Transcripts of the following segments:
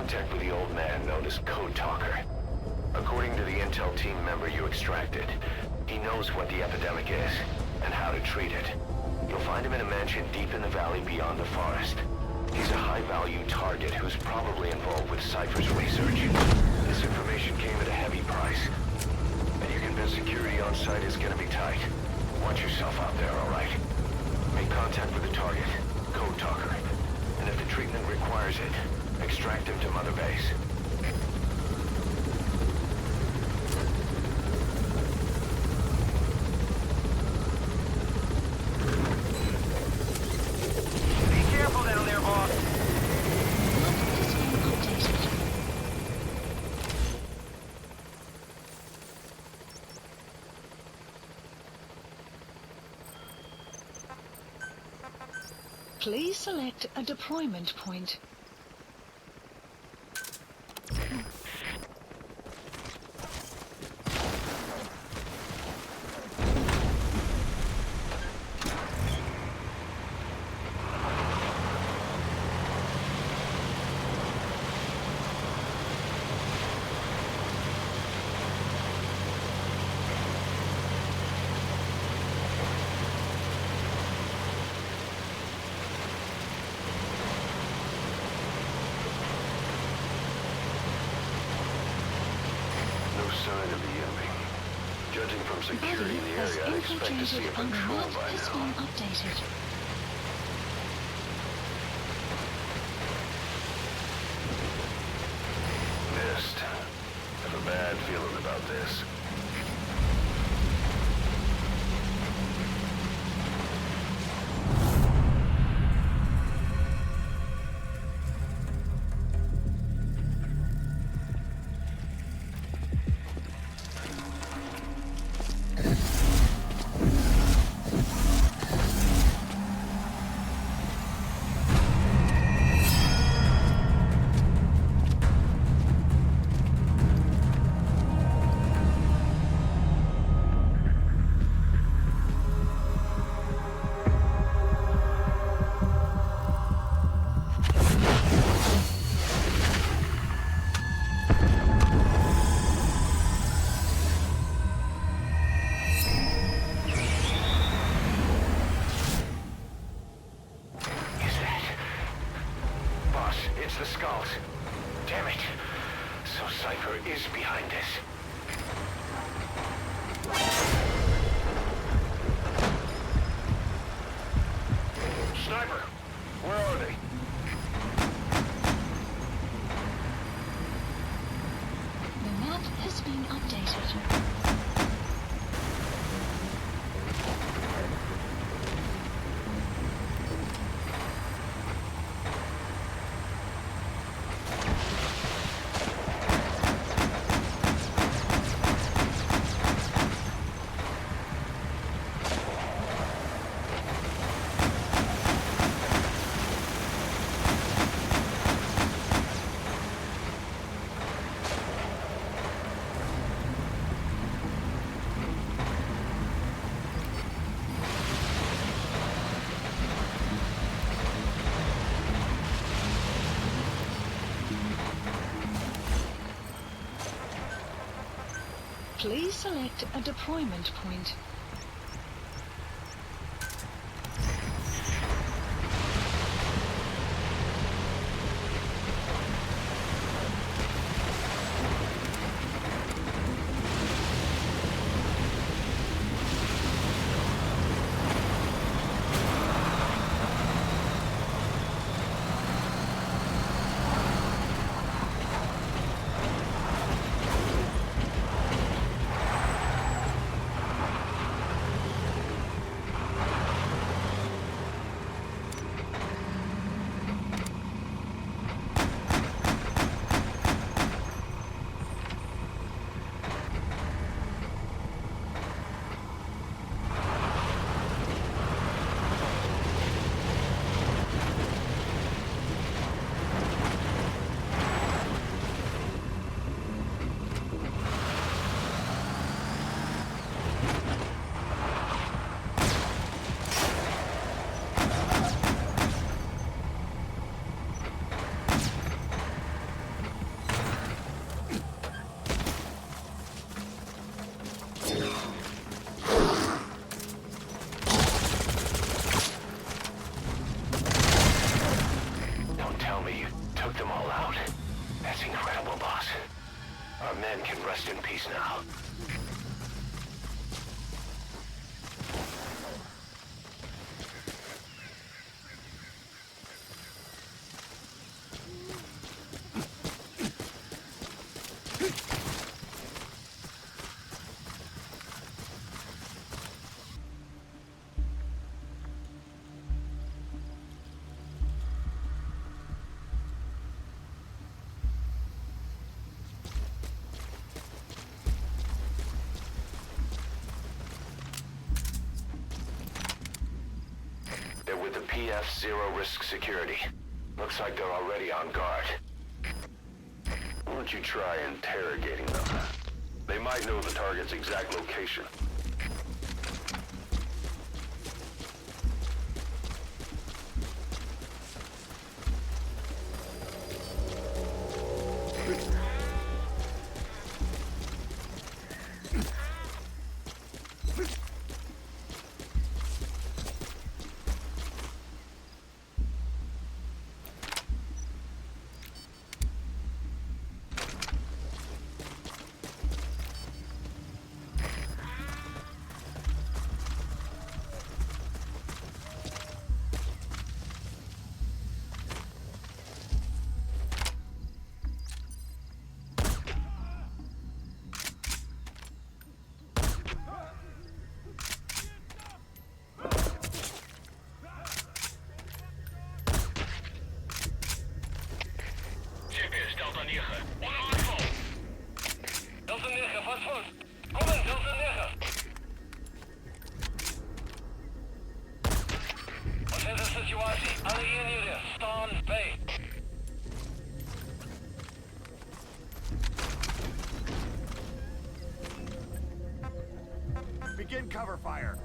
contact with the old man known as Code Talker. According to the intel team member you extracted, he knows what the epidemic is and how to treat it. You'll find him in a mansion deep in the valley beyond the forest. He's a high-value target who's probably involved with Cypher's research. This information came at a heavy price, and you're convinced security on site is gonna be tight. Watch yourself out there, all right? Make contact with the target, Code Talker, and if the treatment requires it, extract him to Mother Base. Please select a deployment point. Judging from security in the area, I expect to see a patrol by now. Updated. Missed. Have a bad feeling about this. It's the skulls. Damn it. So Cypher is behind this. Sniper, where are they? The map has been updated. Please select a deployment point. PF Zero Risk Security. Looks like they're already on guard. Why don't you try interrogating them? They might know the target's exact location. Begin cover fire.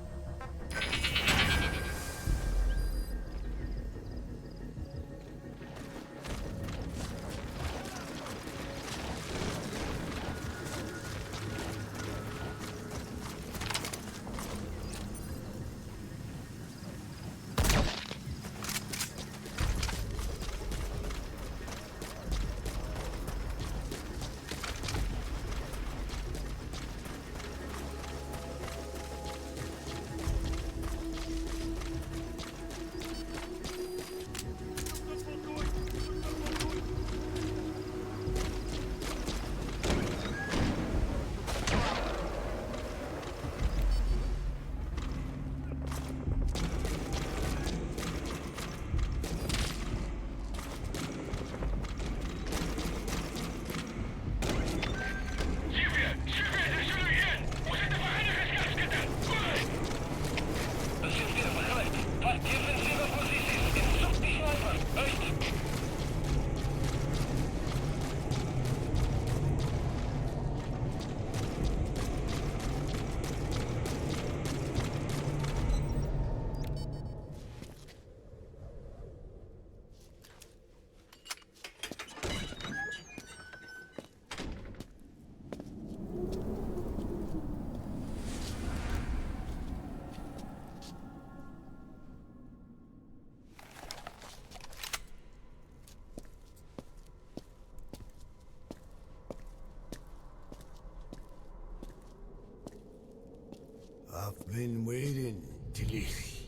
I've been waiting, Tilisi.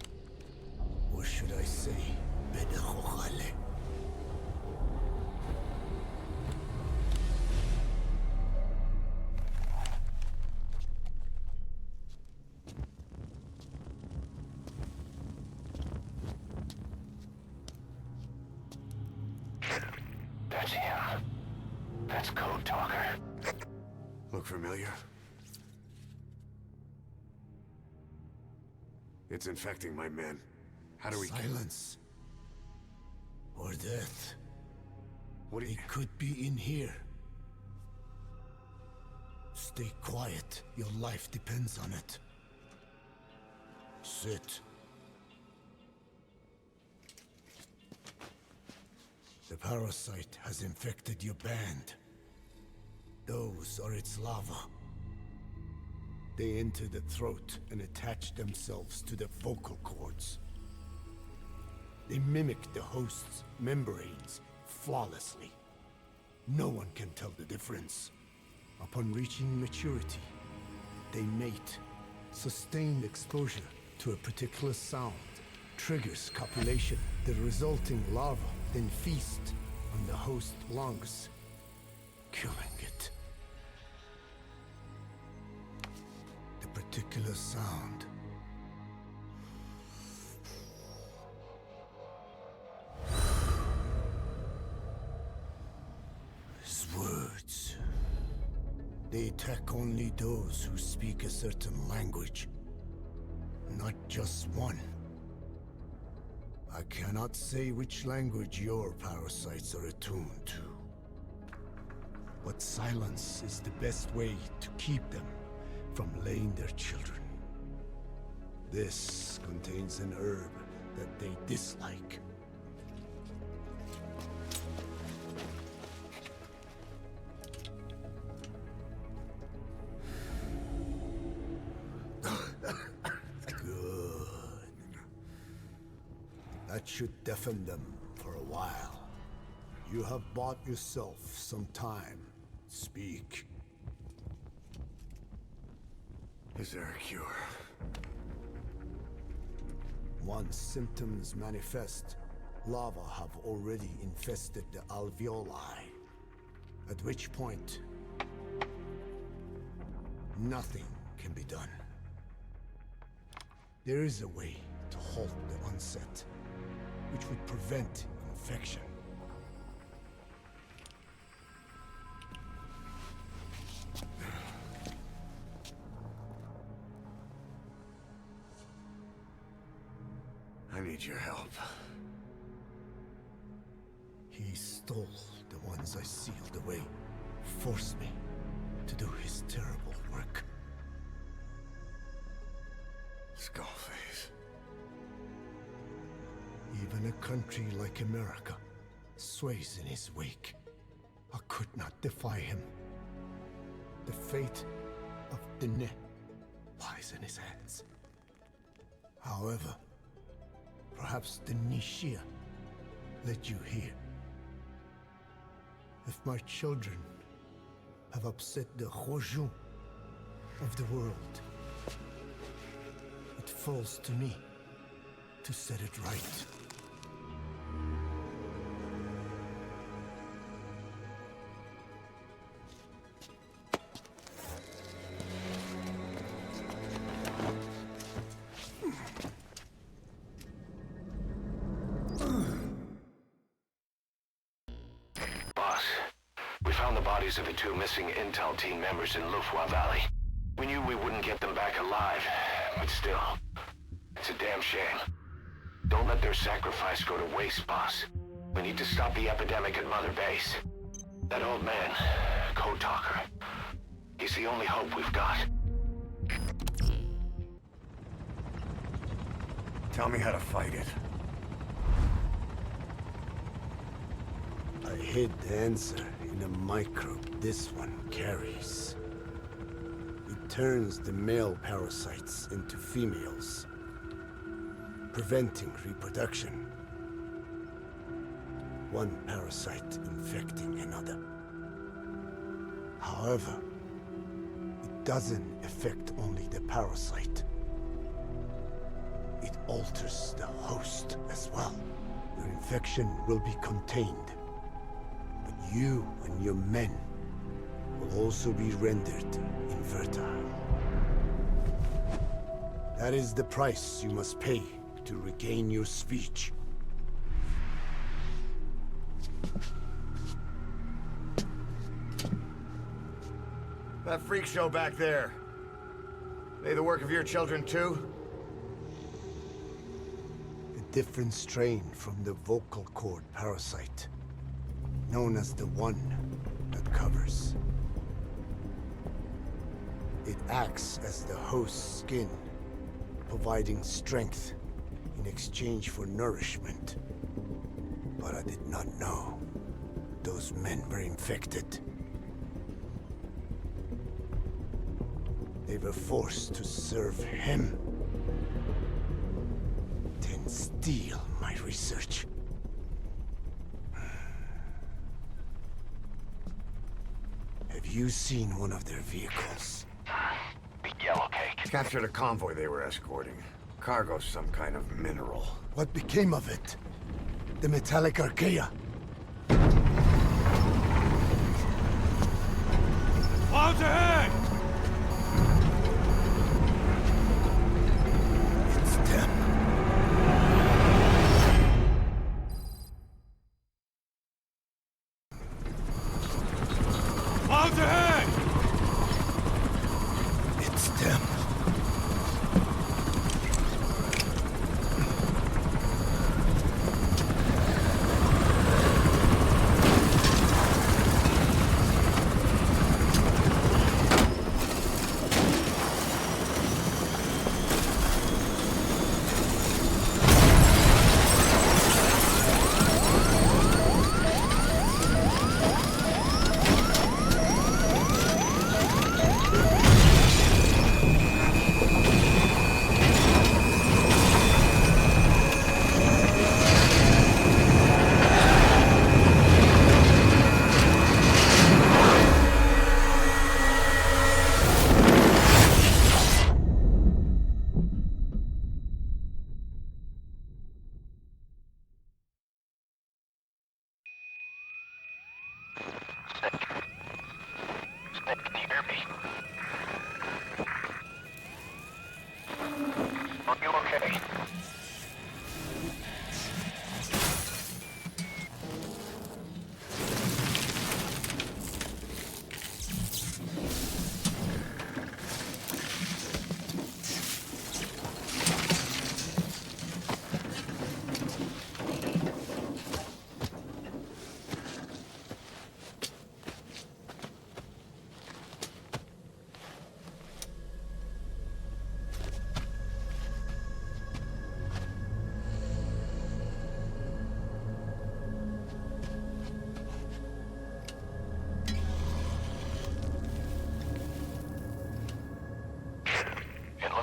Or should I say, Bedahokhale. That's him. That's Code Talker. Look familiar? It's infecting my men. How do we kill it? Silence. Or death. What do you... It could be in here. Stay quiet. Your life depends on it. Sit. The parasite has infected your band. Those are its larvae. They enter the throat and attach themselves to the vocal cords. They mimic the host's membranes flawlessly. No one can tell the difference. Upon reaching maturity, they mate. Sustained exposure to a particular sound triggers copulation. The resulting larva then feast on the host lungs, killing it. The particular sound is words. They attack only those who speak a certain language, not just one. I cannot say which language your parasites are attuned to. But silence is the best way to keep them from laying their children. This contains an herb that they dislike. Good. That should deafen them for a while. You have bought yourself some time. Speak. Is there a cure? Once symptoms manifest, lava have already infested the alveoli. At which point, nothing can be done. There is a way to halt the onset, which would prevent infection. I need your help. He stole the ones I sealed away, forced me to do his terrible work. Skullface. Even a country like America sways in his wake. I could not defy him. The fate of Dene lies in his hands. However, perhaps the Nishia led you here. If my children have upset the Rojun of the world, it falls to me to set it right. Boss, we found the bodies of the two missing Intel team members in Vuoi Valley. We knew we wouldn't get them back alive, but still, it's a damn shame. Don't let their sacrifice go to waste, boss. We need to stop the epidemic at Mother Base. That old man, Code Talker, he's the only hope we've got. Tell me how to fight it. I hid the answer in a microbe this one carries. It turns the male parasites into females, preventing reproduction. One parasite infecting another. However, it doesn't affect only the parasite. It alters the host as well. Your infection will be contained, but you and your men will also be rendered infertile. That is the price you must pay to regain your speech. That freak show back there. They the work of your children too? A different strain from the vocal cord parasite, known as the one that covers. It acts as the host's skin, providing strength in exchange for nourishment. But I did not know those men were infected. They were forced to serve him, then steal my research. Have you seen one of their vehicles? The yellow cake. Captured a convoy they were escorting. Cargo's some kind of mineral. What became of it? The metallic archaea? Clouds ahead! It's them. Clouds ahead! It's them.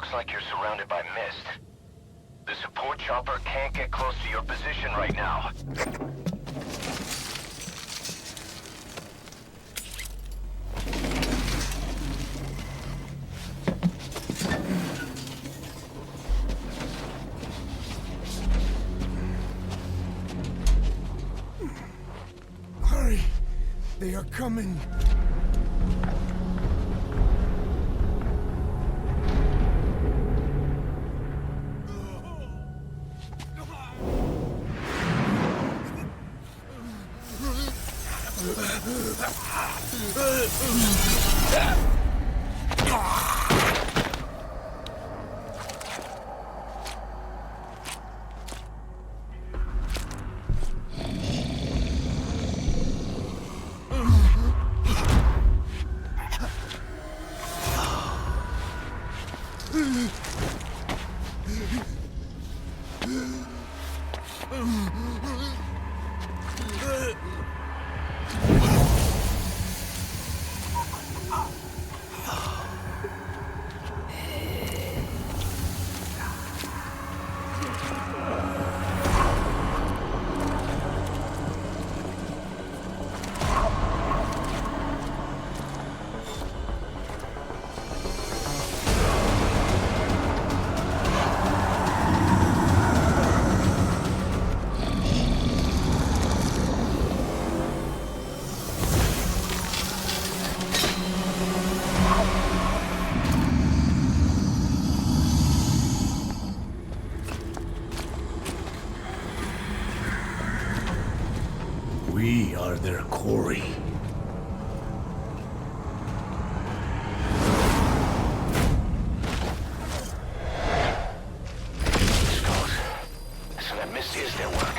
Looks like you're surrounded by mist. The support chopper can't get close to your position right now. Hurry! They are coming! We are their quarry. Skulls. So that mist is their work.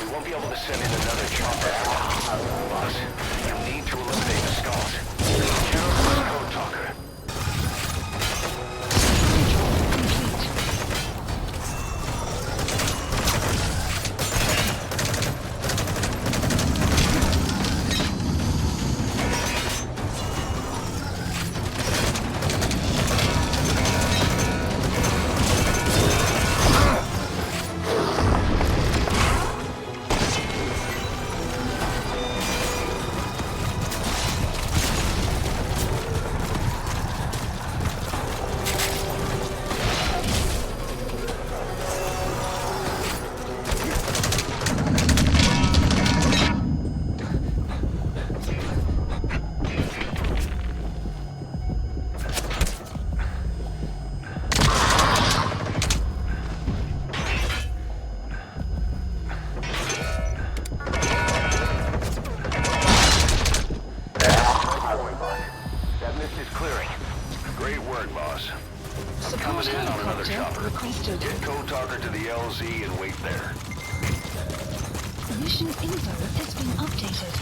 We won't be able to send in another chopper. Boss, you need to eliminate the skulls. General this code talker. Get code talker to the LZ and wait there. Mission info has been updated.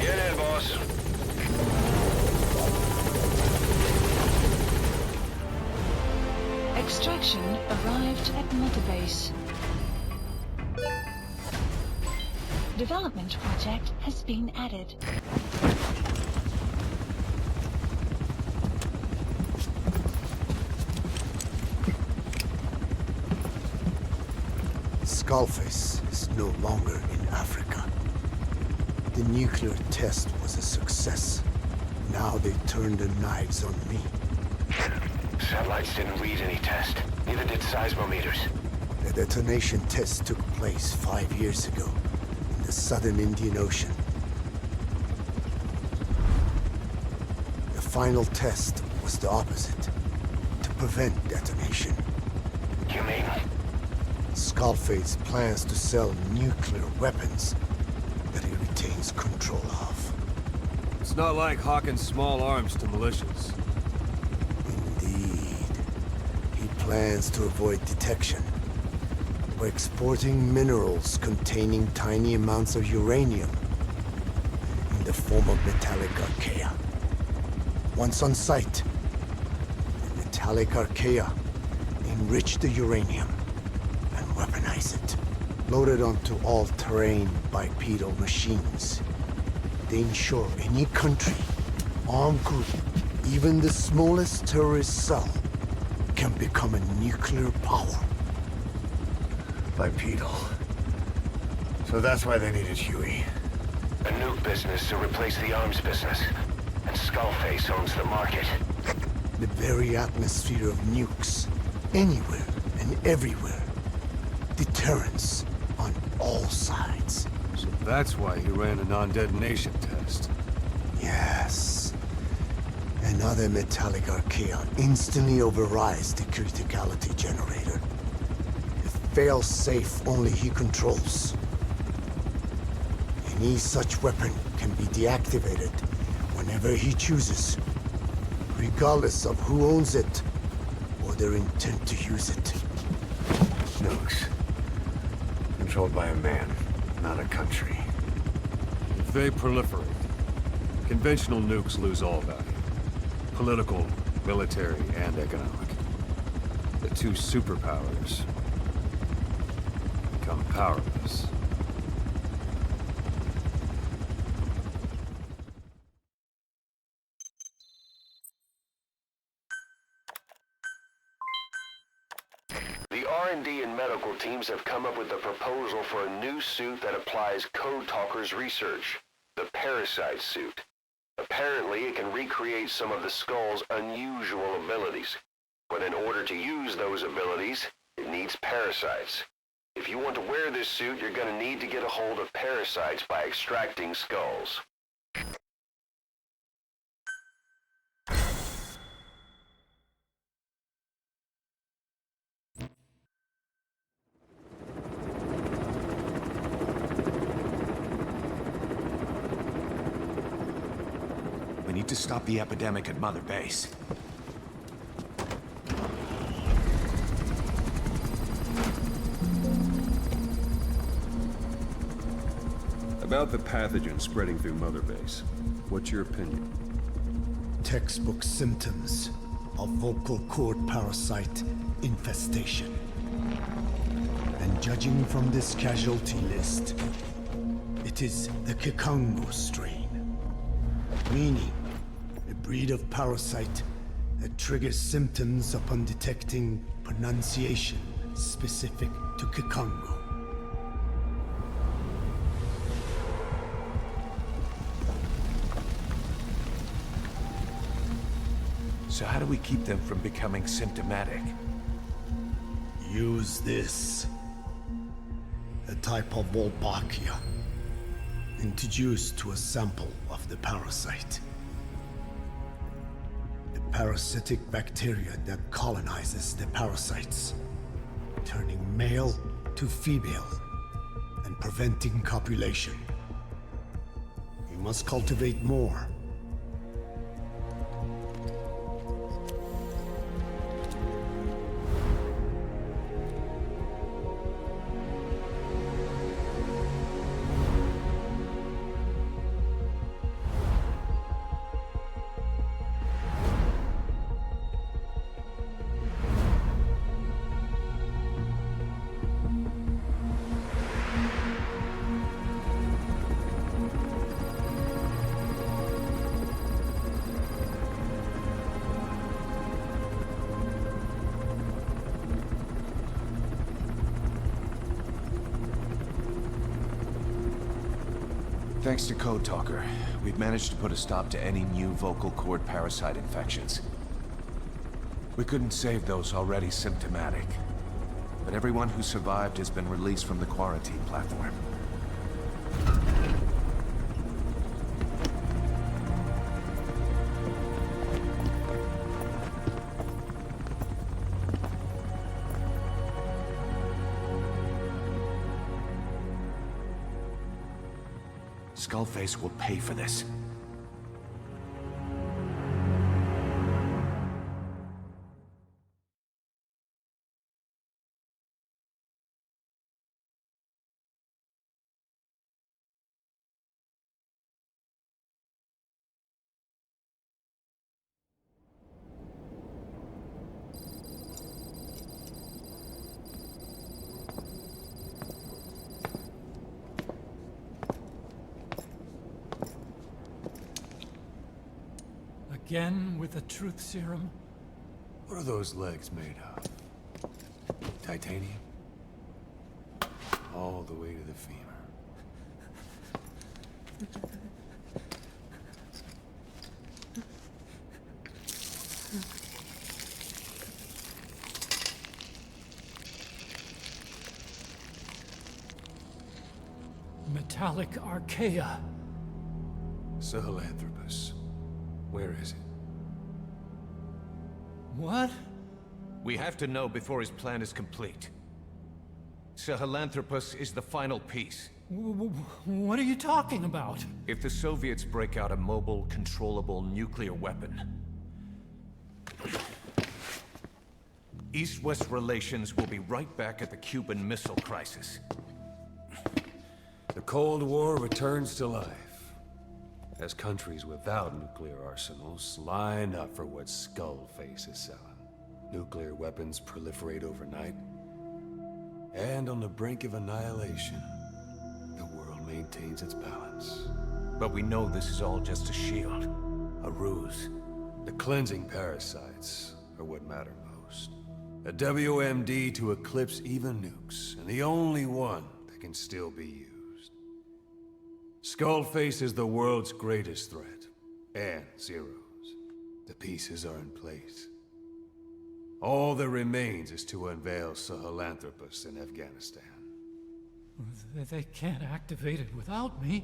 Get in, boss. Extraction arrived at Mother Base. Development project has been added. Skullface is no longer in Africa. The nuclear test was a success. Now they turned their knives on me. Satellites didn't read any test. Neither did seismometers. The detonation test took place 5 years ago in the southern Indian Ocean. The final test was the opposite, to prevent detonation. You mean? Skullface plans to sell nuclear weapons that he retains control of. It's not like hawking small arms to militias. Indeed. He plans to avoid detection by exporting minerals containing tiny amounts of uranium in the form of metallic archaea. Once on site, the metallic archaea, enrich the uranium, and weaponize it. Load it onto all-terrain bipedal machines. They ensure any country, armed group, even the smallest terrorist cell, can become a nuclear power. Bipedal. So that's why they needed Huey. A nuke business to replace the arms business. And Skullface owns the market. The very atmosphere of nukes, anywhere and everywhere. Deterrence on all sides. So that's why he ran a non-detonation test. Yes. Another metallic archaea instantly overrides the criticality generator. It fails safe only he controls. Any such weapon can be deactivated whenever he chooses, regardless of who owns it or their intent to use it. Nukes. Controlled by a man, not a country. If they proliferate, conventional nukes lose all value. Political, military, and economic. The two superpowers become powerless. The R&D and medical teams have come up with a proposal for a new suit that applies Code Talker's research, the Parasite suit. Apparently, it can recreate some of the Skull's unusual abilities. But in order to use those abilities, it needs parasites. If you want to wear this suit, you're going to need to get a hold of parasites by extracting skulls. We need to stop the epidemic at Mother Base. About the pathogen spreading through Mother Base, what's your opinion? Textbook symptoms of vocal cord parasite infestation. And judging from this casualty list, it is the Kikango strain. Meaning, a breed of parasite that triggers symptoms upon detecting pronunciation specific to Kikango. So how do we keep them from becoming symptomatic? Use this. A type of Wolbachia. Introduced to a sample of the parasite. The parasitic bacteria that colonizes the parasites, turning male to female and preventing copulation. We must cultivate more. Thanks to Code Talker, we've managed to put a stop to any new vocal cord parasite infections. We couldn't save those already symptomatic, but everyone who survived has been released from the quarantine platform. Skullface will pay for this. again with the truth serum? What are those legs made of? Titanium? All the way to the femur. Metallic archaea. Sahelanthropus. Where is it? What? We have to know before his plan is complete. Sahelanthropus is the final piece. What are you talking about? If the Soviets break out a mobile, controllable nuclear weapon, East-West relations will be right back at the Cuban Missile Crisis. The Cold War returns to life. As countries without nuclear arsenals line up for what Skullface is selling. Nuclear weapons proliferate overnight. And on the brink of annihilation, the world maintains its balance. But we know this is all just a shield. A ruse. The cleansing parasites are what matter most. A WMD to eclipse even nukes, and the only one that can still be used. Skullface is the world's greatest threat, and Zero's. The pieces are in place. All that remains is to unveil Sahelanthropus in Afghanistan. They can't activate it without me.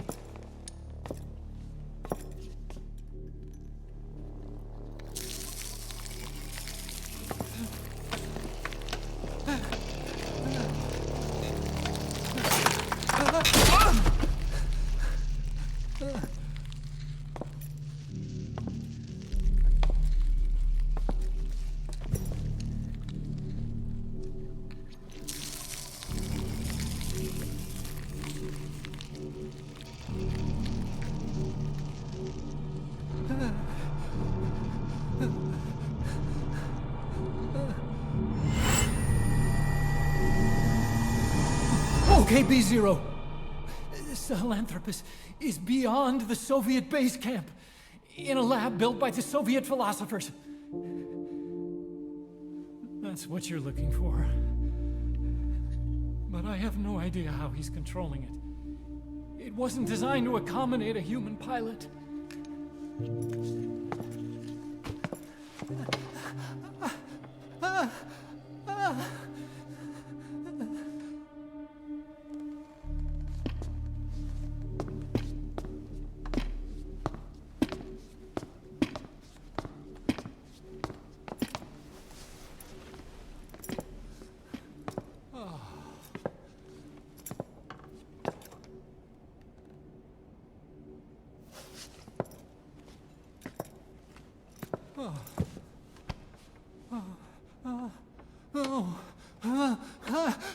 Okay, B-Zero. Sahelanthropus is beyond the Soviet base camp, in a lab built by the Soviet philosophers. That's what you're looking for. But I have no idea how he's controlling it. It wasn't designed to accommodate a human pilot.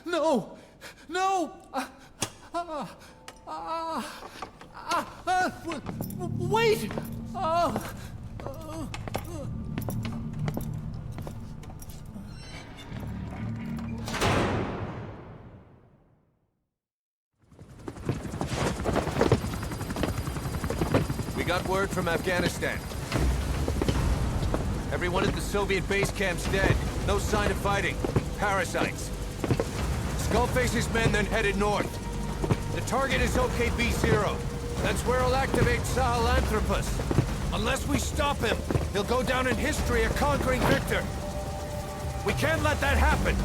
No! No! Wait! We got word from Afghanistan. Everyone at the Soviet base camp's dead. No sign of fighting. Parasites. Skullface's men then headed north. The target is OKB-0. That's where he'll activate Sahelanthropus. Unless we stop him, he'll go down in history a conquering victor. We can't let that happen.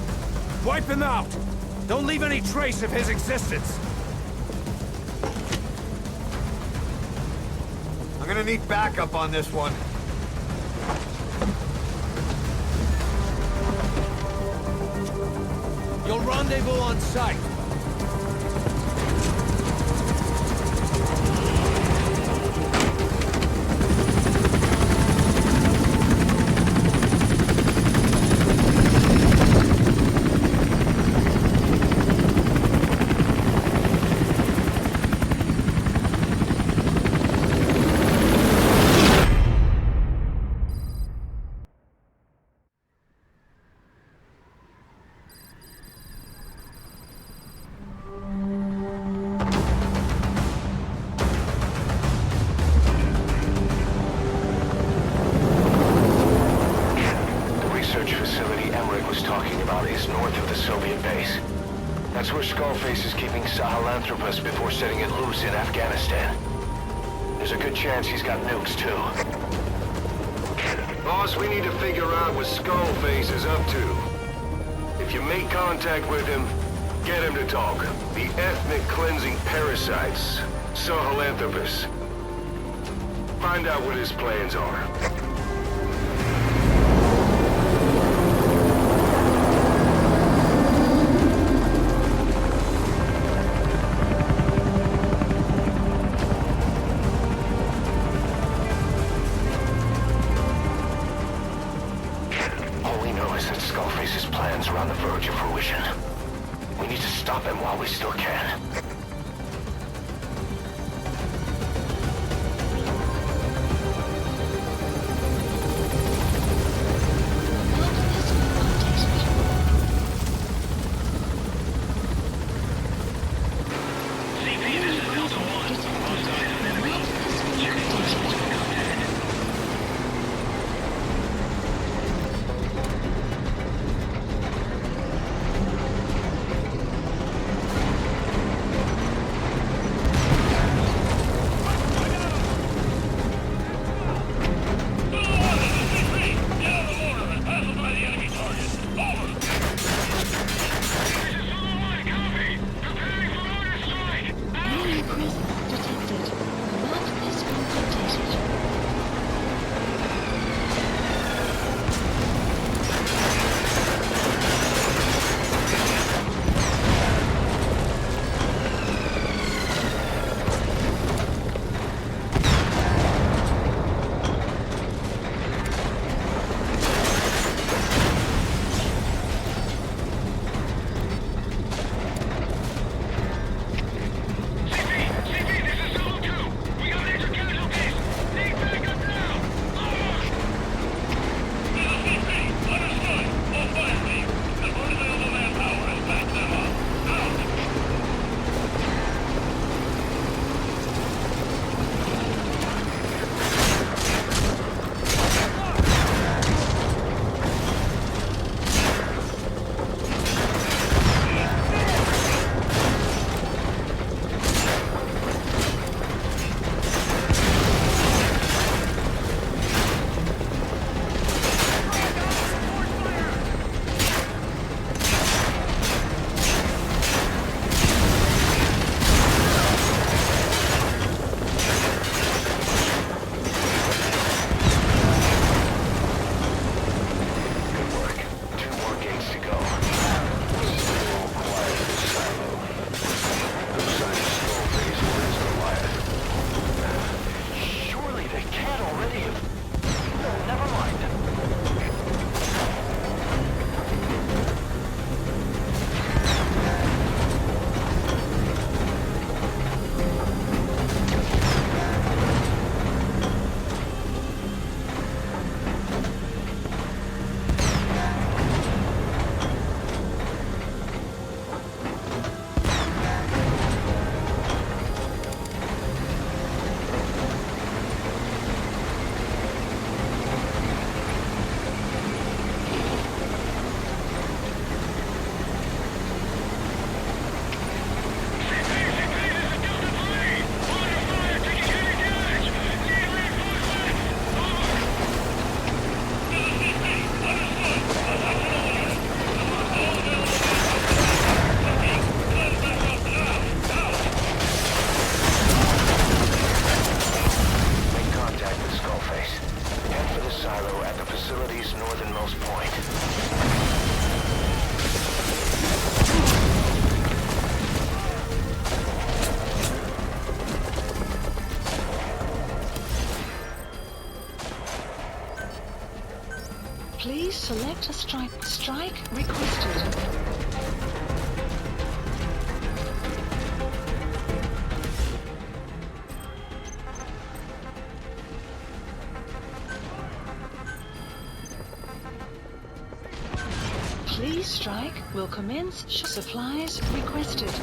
Wipe him out. Don't leave any trace of his existence. I'm gonna need backup on this one. You'll rendezvous on site. comrade was talking about is north of the Soviet base. That's where Skullface is keeping Sahelanthropus before setting it loose in Afghanistan. There's a good chance he's got nukes, too. Boss, we need to figure out what Skullface is up to. If you make contact with him, get him to talk. The ethnic cleansing parasites, Sahelanthropus. Find out what his plans are. All we know is that Skullface's plans are on the verge of fruition. We need to stop him while we still can. Please select a strike. Strike requested. Please strike will commence. Supplies requested.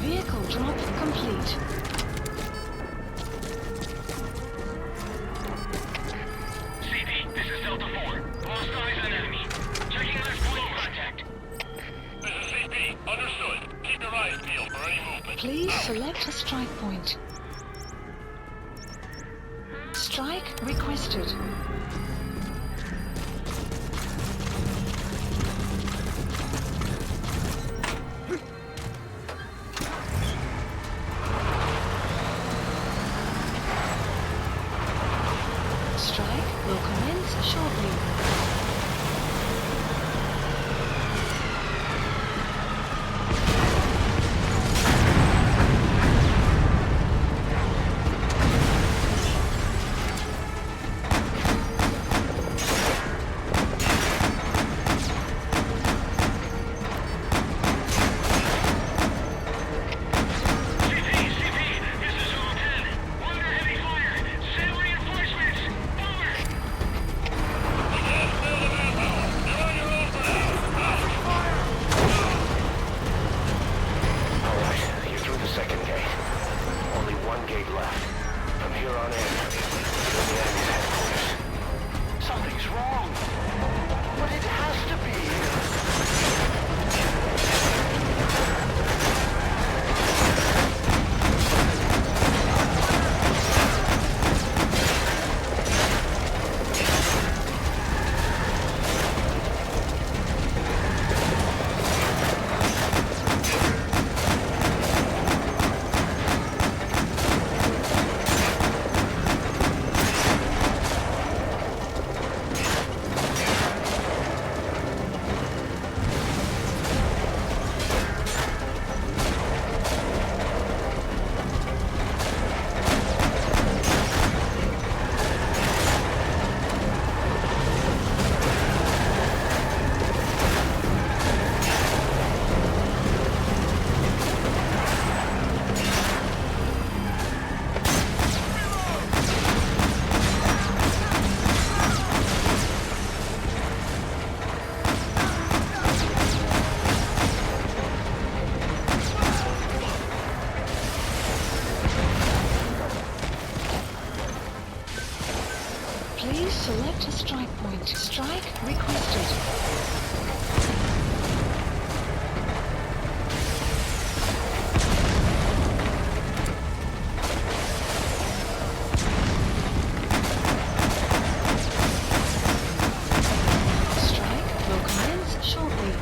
Vehicle drop complete. CP, this is Delta 4. Lost eyes on enemy. Checking left wing contact. This is CP. Understood. Keep your eyes peeled for any movement. Please select a strike point. Strike requested. Strike will commence shortly. Please select a strike point. Strike requested. Strike will commence shortly.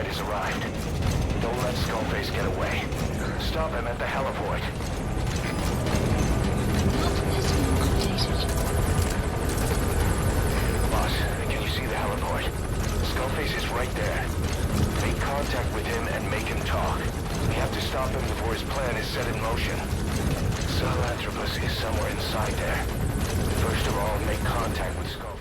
Has arrived. Don't let Skullface get away. Stop him at the heliport. Map has been updated. Boss, can you see the heliport? Skullface is right there. Make contact with him and make him talk. We have to stop him before his plan is set in motion. Sahelanthropus is somewhere inside there. First of all, make contact with Skullface.